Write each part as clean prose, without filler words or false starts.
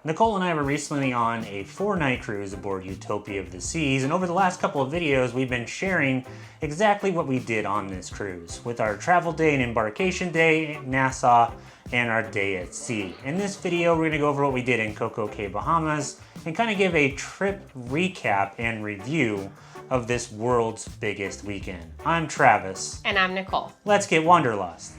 Nicole and I were recently on a 4-night cruise aboard Utopia of the Seas, and over the last couple of videos we've been sharing exactly what we did on this cruise, with our travel day and embarkation day, Nassau, and our day at sea. In this video we're going to go over what we did in Coco Cay, Bahamas, and kind of give a trip recap and review of this world's biggest weekend. I'm Travis. And I'm Nicole. Let's get wanderlust.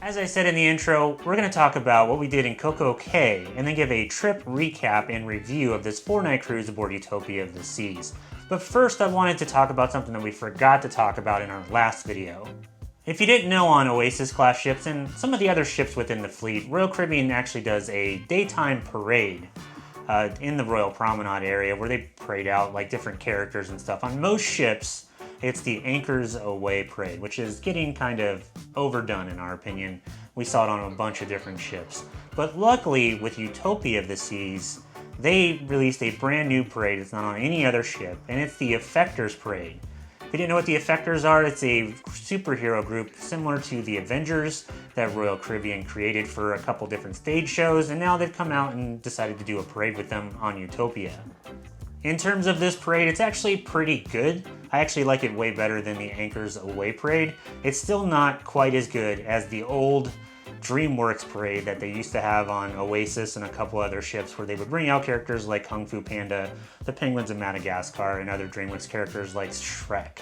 As I said in the intro, we're going to talk about what we did in Coco Cay and then give a trip recap and review of this 4-night cruise aboard Utopia of the Seas. But first I wanted to talk about something that we forgot to talk about in our last video. If you didn't know, on Oasis-Class ships and some of the other ships within the fleet, Royal Caribbean actually does a daytime parade in the Royal Promenade area where they parade out like different characters and stuff. On most ships, it's the Anchors Away parade, which is getting kind of overdone in our opinion. We saw it on a bunch of different ships. But luckily, with Utopia of the Seas, they released a brand new parade. It's not on any other ship, and it's the Effectors Parade. If you didn't know what the Effectors are, it's a superhero group similar to the Avengers that Royal Caribbean created for a couple different stage shows, and now they've come out and decided to do a parade with them on Utopia. In terms of this parade, it's actually pretty good. I actually like it way better than the Anchors Away parade. It's still not quite as good as the old DreamWorks parade that they used to have on Oasis and a couple other ships, where they would bring out characters like Kung Fu Panda, the Penguins of Madagascar, and other DreamWorks characters like Shrek.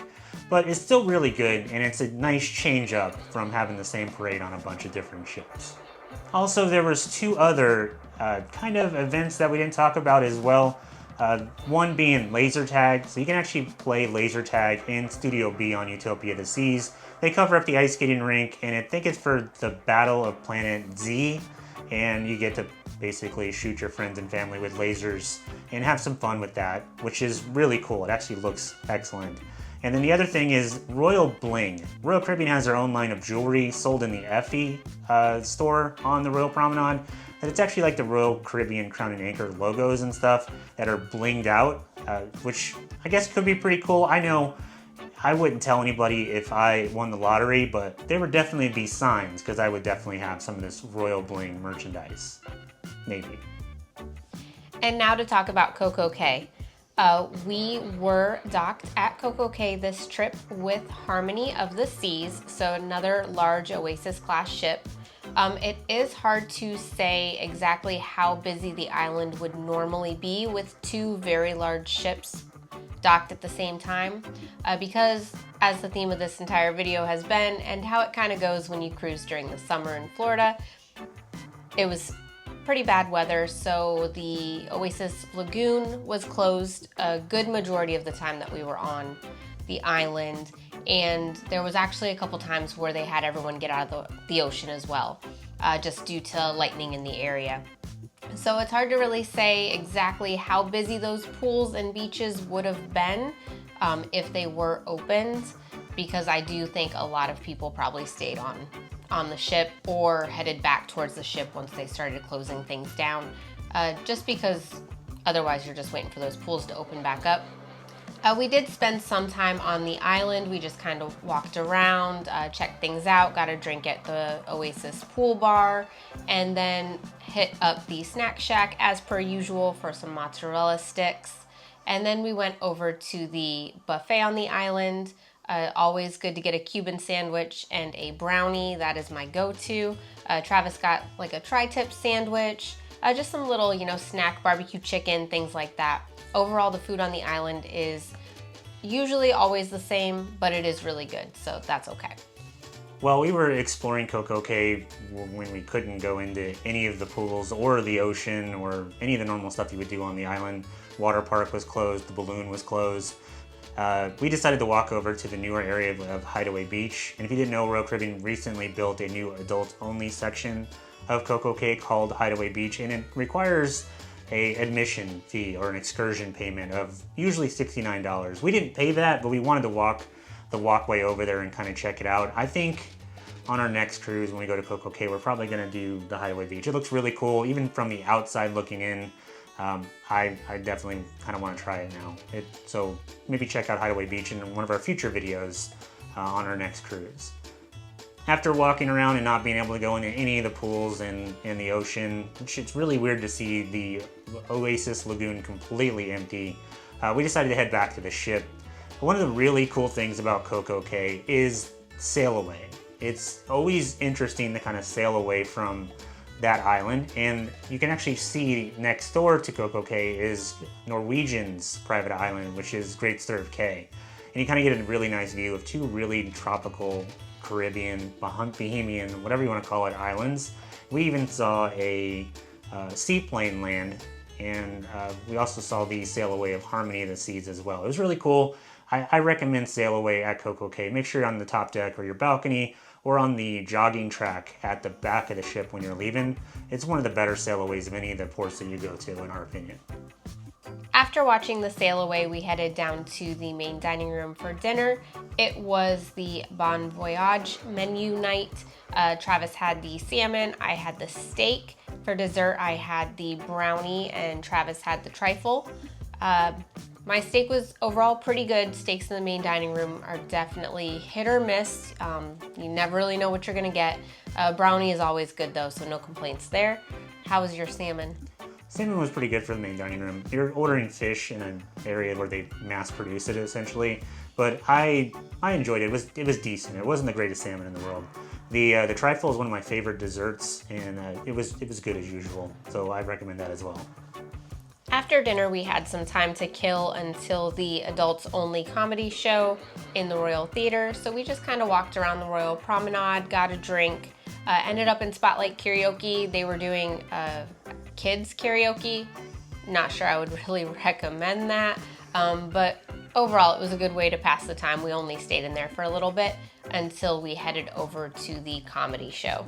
But it's still really good, and it's a nice change up from having the same parade on a bunch of different ships. Also, there was two other kind of events that we didn't talk about as well. One being laser tag, so you can actually play laser tag in Studio B on Utopia of the Seas. They cover up the ice skating rink, and I think it's for the Battle of Planet Z, and you get to basically shoot your friends and family with lasers and have some fun with that, which is really cool. It actually looks excellent. And then the other thing is Royal Bling. Royal Caribbean has their own line of jewelry sold in the Effie store on the Royal Promenade. And it's actually like the Royal Caribbean Crown and Anchor logos and stuff that are blinged out, which I guess could be pretty cool. I know I wouldn't tell anybody if I won the lottery, but there would definitely be signs, because I would definitely have some of this Royal Bling merchandise. Maybe. And now to talk about Coco Cay. We were docked at Coco Cay this trip with Harmony of the Seas, so another large Oasis-Class ship. It is hard to say exactly how busy the island would normally be with two very large ships docked at the same time, because as the theme of this entire video has been, and how it kind of goes when you cruise during the summer in Florida, it was pretty bad weather, so the Oasis Lagoon was closed a good majority of the time that we were on the island, and there was actually a couple times where they had everyone get out of the ocean as well, just due to lightning in the area. So it's hard to really say exactly how busy those pools and beaches would have been if they were opened, because I do think a lot of people probably stayed on the ship or headed back towards the ship once they started closing things down, just because otherwise you're just waiting for those pools to open back up. We did spend some time on the island. We just kind of walked around, checked things out, got a drink at the Oasis pool bar, and then hit up the snack shack as per usual for some mozzarella sticks. And then we went over to the buffet on the island. Always good to get a Cuban sandwich and a brownie. That is my go-to. Travis got like a tri-tip sandwich, just some little, snack barbecue chicken, things like that. Overall, the food on the island is usually always the same, but it is really good, so that's okay. Well, we were exploring Coco Cay when we couldn't go into any of the pools or the ocean or any of the normal stuff you would do on the island. Water park was closed, the balloon was closed. We decided to walk over to the newer area of Hideaway Beach. And if you didn't know, Royal Caribbean recently built a new adult-only section of Coco Cay called Hideaway Beach, and it requires a admission fee or an excursion payment of usually $69. We didn't pay that, but we wanted to walk the walkway over there and kind of check it out. I think on our next cruise when we go to Coco Cay, we're probably going to do the Hideaway Beach. It looks really cool, even from the outside looking in. I definitely kind of want to try it now. So maybe check out Hideaway Beach in one of our future videos on our next cruise. After walking around and not being able to go into any of the pools in the ocean, it's really weird to see the Oasis Lagoon completely empty, we decided to head back to the ship. One of the really cool things about Coco Cay is sail away. It's always interesting to kind of sail away from that island, and you can actually see next door to Coco Cay is Norwegian's private island, which is Great Stirrup Cay. And you kind of get a really nice view of two really tropical Caribbean, Bahamian, whatever you want to call it, islands. We even saw a seaplane land, and we also saw the sail away of Harmony of the Seas as well. It was really cool. I recommend sail away at Coco Cay. Make sure you're on the top deck or your balcony or on the jogging track at the back of the ship when you're leaving. It's one of the better sail aways of any of the ports that you go to, in our opinion. After watching the sail away, we headed down to the main dining room for dinner. It was the Bon Voyage menu night. Travis had the salmon, I had the steak. For dessert, I had the brownie, and Travis had the trifle. My steak was overall pretty good. Steaks in the main dining room are definitely hit or miss. You never really know what you're gonna get. Brownie is always good though, so no complaints there. How was your salmon? Salmon was pretty good for the main dining room. You're ordering fish in an area where they mass produce it essentially, but I enjoyed it. It was decent. It wasn't the greatest salmon in the world. The trifle is one of my favorite desserts, and it was good as usual. So I recommend that as well. After dinner, we had some time to kill until the adults-only comedy show in the Royal Theater. So we just kind of walked around the Royal Promenade, got a drink, ended up in Spotlight Karaoke. They were doing kids karaoke. Not sure I would really recommend that, but overall it was a good way to pass the time. We only stayed in there for a little bit until we headed over to the comedy show.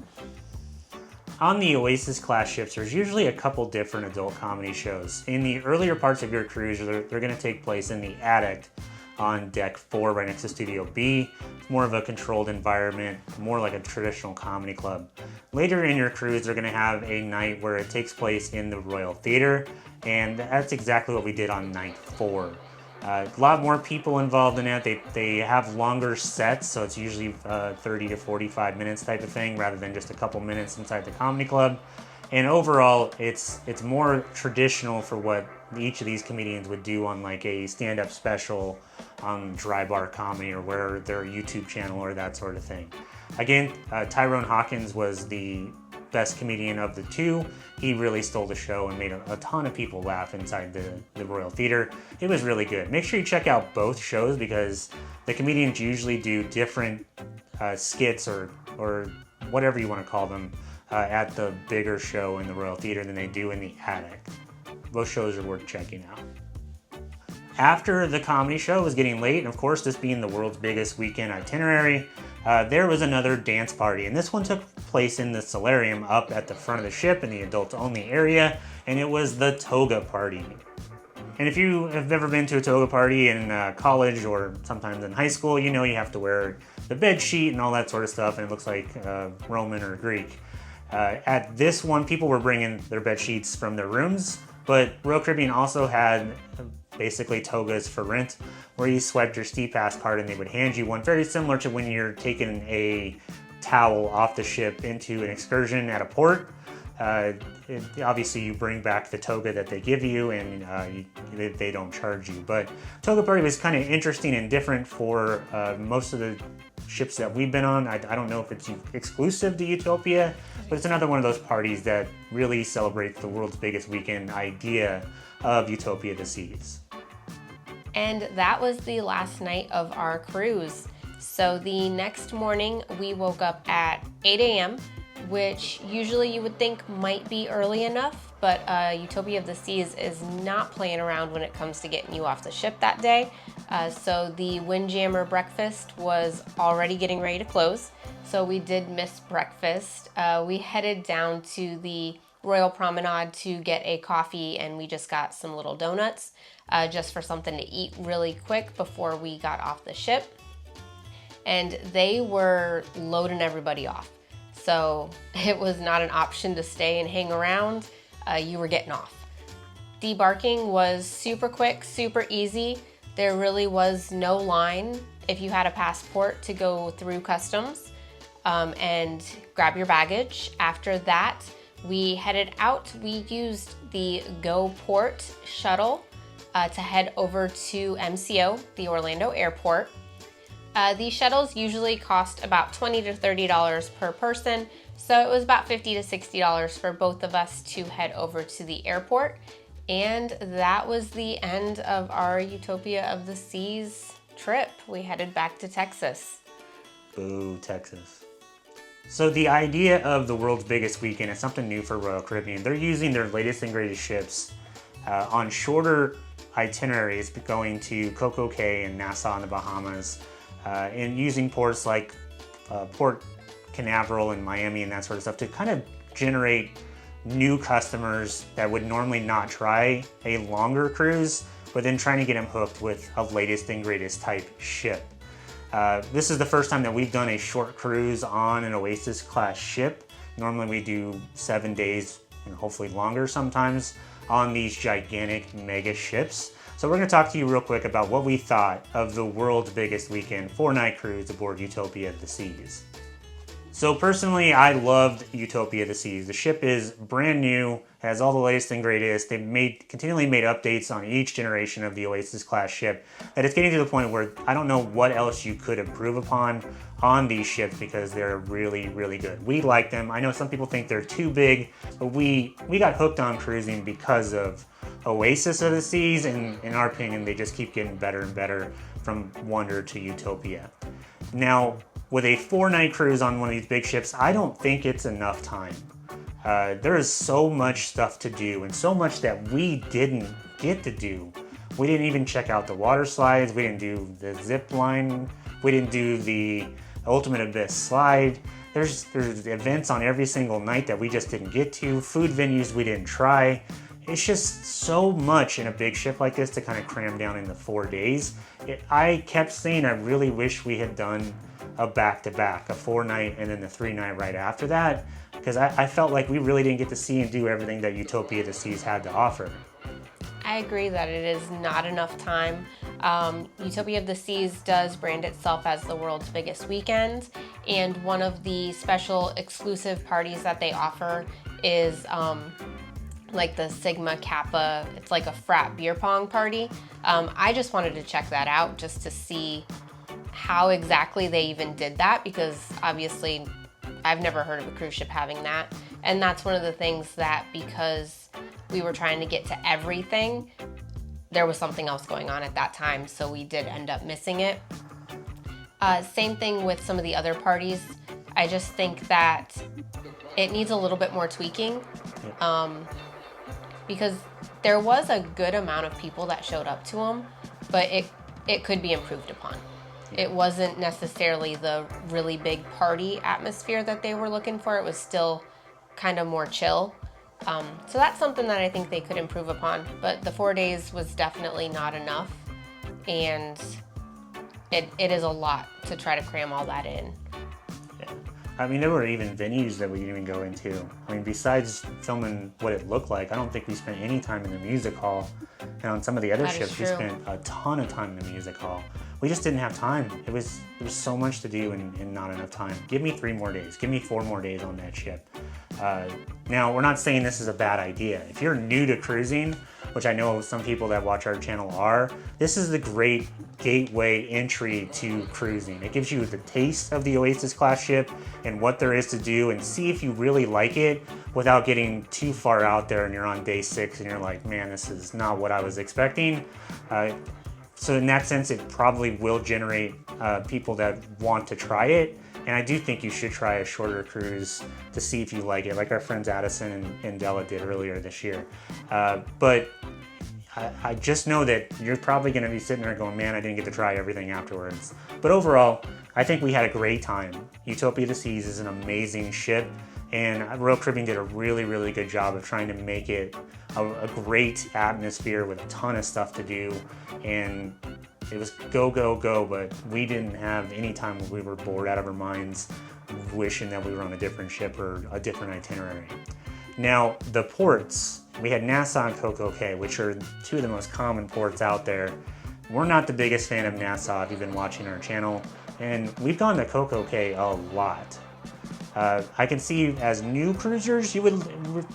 On the Oasis-Class ships, there's usually a couple different adult comedy shows. In the earlier parts of your cruise, they're going to take place in the attic on deck 4 right next to Studio B. It's more of a controlled environment, more like a traditional comedy club. Later in your cruise, they're going to have a night where it takes place in the Royal Theater, and that's exactly what we did on night 4. A lot more people involved in it. They have longer sets, so it's usually 30 to 45 minutes type of thing rather than just a couple minutes inside the comedy club. And overall, it's more traditional for what each of these comedians would do on like a stand-up special on Dry Bar Comedy or where their YouTube channel or that sort of thing. Again, Tyrone Hawkins was the best comedian of the two. He really stole the show and made a ton of people laugh inside the Royal Theater. It was really good. Make sure you check out both shows because the comedians usually do different skits or whatever you want to call them at the bigger show in the Royal Theater than they do in the attic. Both shows are worth checking out. After the comedy show, it was getting late, and of course, this being the world's biggest weekend itinerary, there was another dance party, and this one took place in the solarium up at the front of the ship in the adults-only area, and it was the Toga party. And if you have ever been to a Toga party in college or sometimes in high school, you know you have to wear the bed sheet and all that sort of stuff, and it looks like Roman or Greek. At this one, people were bringing their bed sheets from their rooms, but Royal Caribbean also had basically togas for rent, where you swiped your SeaPass card and they would hand you one, very similar to when you're taking a towel off the ship into an excursion at a port. Obviously, you bring back the toga that they give you, and they don't charge you. But Toga Party was kind of interesting and different for most of the ships that we've been on. I don't know if it's exclusive to Utopia, but it's another one of those parties that really celebrates the world's biggest weekend idea of Utopia the Seas. And that was the last night of our cruise. So the next morning we woke up at 8 a.m., which usually you would think might be early enough, but Utopia of the Seas is not playing around when it comes to getting you off the ship that day. So the Windjammer breakfast was already getting ready to close, so we did miss breakfast. We headed down to the Royal Promenade to get a coffee, and we just got some little donuts just for something to eat really quick before we got off the ship. and they were loading everybody off. So it was not an option to stay and hang around. You were getting off. Debarking was super quick, super easy. There really was no line if you had a passport to go through customs and grab your baggage. After that, we headed out. We used the Go Port shuttle to head over to MCO, the Orlando airport. These shuttles usually cost about $20 to $30 per person, so it was about $50 to $60 for both of us to head over to the airport. And that was the end of our Utopia of the Seas trip. We headed back to Texas. Boo, Texas. So the idea of the world's biggest weekend is something new for Royal Caribbean. They're using their latest and greatest ships on shorter itineraries going to Coco Cay and Nassau in the Bahamas, and using ports like Port Canaveral and Miami and that sort of stuff to kind of generate new customers that would normally not try a longer cruise, but then trying to get them hooked with a latest and greatest type ship. This is the first time that we've done a short cruise on an Oasis-Class ship. Normally we do 7 days and hopefully longer sometimes on these gigantic mega ships. So we're going to talk to you real quick about what we thought of the world's biggest weekend 4-night cruise aboard Utopia of the Seas. So personally, I loved Utopia of the Seas. The ship is brand new, has all the latest and greatest. They've continually made updates on each generation of the Oasis-Class ship, that it's getting to the point where I don't know what else you could improve upon on these ships because they're really, really good. We like them. I know some people think they're too big, but we got hooked on cruising because of Oasis of the Seas, and in our opinion, they just keep getting better and better from Wonder to Utopia. Now, with a 4-night cruise on one of these big ships, I don't think it's enough time. There is so much stuff to do and so much that we didn't get to do. We didn't even check out the water slides. We didn't do the zip line. We didn't do the Ultimate Abyss slide. There's events on every single night that we just didn't get to. Food venues we didn't try. It's just so much in a big ship like this to kind of cram down into 4 days. I kept saying I really wish we had done a back-to-back, a 4-night and then the 3-night right after that, because I felt like we really didn't get to see and do everything that Utopia of the Seas had to offer. I agree that it is not enough time. Utopia of the Seas does brand itself as the world's biggest weekend, and one of the special exclusive parties that they offer is like the Sigma Kappa, it's like a frat beer pong party. I just wanted to check that out just to see how exactly they even did that, because obviously I've never heard of a cruise ship having that. And that's one of the things that, because we were trying to get to everything, there was something else going on at that time, so we did end up missing it. Same thing with some of the other parties. I just think that it needs a little bit more tweaking, because there was a good amount of people that showed up to them, but it could be improved upon. It wasn't necessarily the really big party atmosphere that they were looking for. It was still kind of more chill. So that's something that I think they could improve upon. But the 4 days was definitely not enough. And it is a lot to try to cram all that in. Yeah. I mean, there were even venues that we didn't even go into. I mean, besides filming what it looked like, I don't think we spent any time in the music hall. And on some of the other ships, we spent a ton of time in the music hall. We just didn't have time. There was so much to do and not enough time. Give me 3 more days. Give me 4 more days on that ship. Now, we're not saying this is a bad idea. If you're new to cruising, which I know some people that watch our channel are, this is the great gateway entry to cruising. It gives you the taste of the Oasis-Class ship and what there is to do, and see if you really like it without getting too far out there and you're on day 6 and you're like, man, this is not what I was expecting. So in that sense, it probably will generate people that want to try it. And I do think you should try a shorter cruise to see if you like it, like our friends Addison and Della did earlier this year. But I just know that you're probably going to be sitting there going, man, I didn't get to try everything afterwards. But overall, I think we had a great time. Utopia of the Seas is an amazing ship, and Royal Caribbean did a really, really good job of trying to make it a great atmosphere with a ton of stuff to do. And It was go, go, go, but we didn't have any time when we were bored out of our minds wishing that we were on a different ship or a different itinerary. Now, the ports, we had Nassau and Coco Cay, which are two of the most common ports out there. We're not the biggest fan of Nassau if you've been watching our channel, and we've gone to Coco Cay a lot. I can see as new cruisers, you would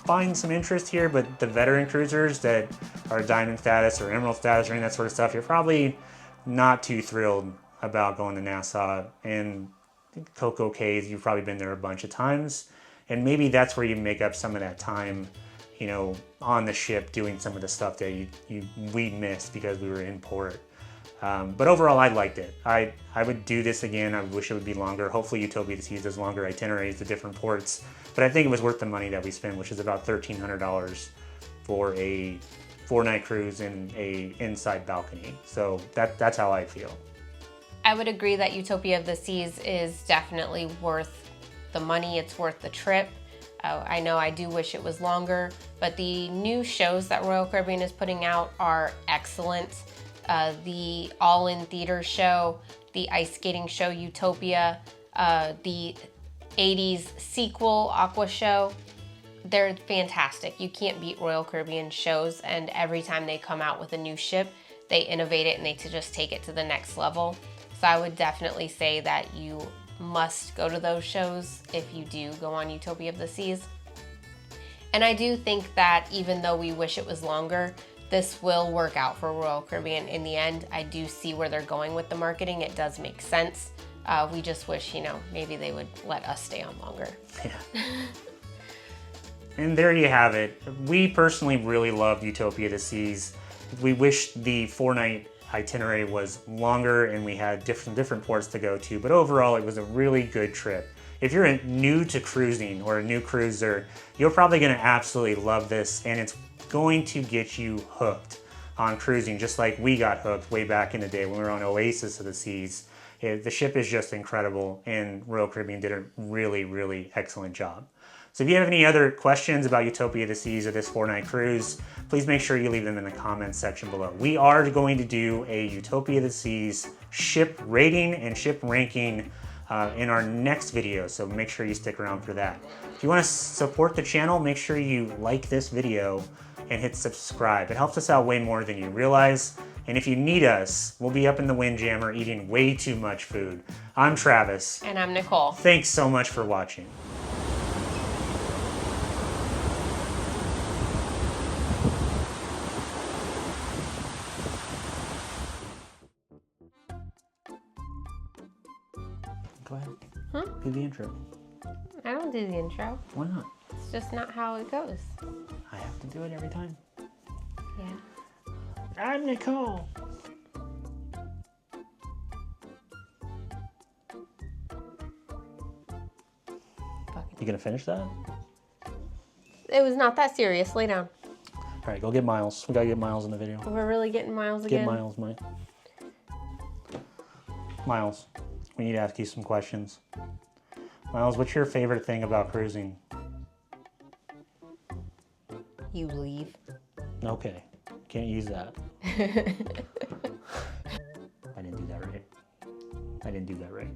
find some interest here, but the veteran cruisers that are diamond status or emerald status or any of that sort of stuff, you're probably not too thrilled about going to Nassau. And Coco Cay, you've probably been there a bunch of times, and maybe that's where you make up some of that time, you know, on the ship doing some of the stuff that we missed because we were in port. But overall, I liked it. I would do this again. I wish it would be longer. Hopefully Utopia of the Seas does longer itineraries to different ports. But I think it was worth the money that we spent, which is about $1,300 for a 4-night cruise in a inside balcony. So that's how I feel. I would agree that Utopia of the Seas is definitely worth the money. It's worth the trip. I know I do wish it was longer, but the new shows that Royal Caribbean is putting out are excellent. The All-In Theater show, the ice skating show Utopia, the 80s sequel Aqua show, they're fantastic. You can't beat Royal Caribbean shows, and every time they come out with a new ship, they innovate it and they just take it to the next level. So I would definitely say that you must go to those shows if you do go on Utopia of the Seas. And I do think that even though we wish it was longer, this will work out for Royal Caribbean in the end. I do see where they're going with the marketing. It does make sense. We just wish, you know, maybe they would let us stay on longer. Yeah. And there you have it. We personally really loved Utopia of the Seas. We wish the 4-night itinerary was longer and we had different ports to go to, but overall it was a really good trip. If you're new to cruising or a new cruiser, you're probably going to absolutely love this, and it's going to get you hooked on cruising, just like we got hooked way back in the day when we were on Oasis of the Seas. The ship is just incredible, and Royal Caribbean did a really, really excellent job. So if you have any other questions about Utopia of the Seas or this 4-night cruise, please make sure you leave them in the comments section below. We are going to do a Utopia of the Seas ship rating and ship ranking in our next video, so make sure you stick around for that. If you want to support the channel, make sure you like this video and hit subscribe. It helps us out way more than you realize. And if you need us, we'll be up in the Windjammer eating way too much food. I'm Travis. And I'm Nicole. Thanks so much for watching. Go ahead. Huh? Do the intro. I don't do the intro. Why not? It's just not how it goes. I have to do it every time. Yeah. I'm Nicole. You gonna finish that? It was not that serious. Lay down. All right, go get Miles. We gotta get Miles in the video. We're really getting Miles again. Get Miles, Mike. Miles, we need to ask you some questions. Miles, what's your favorite thing about cruising? You leave. Okay, can't use that. I didn't do that right.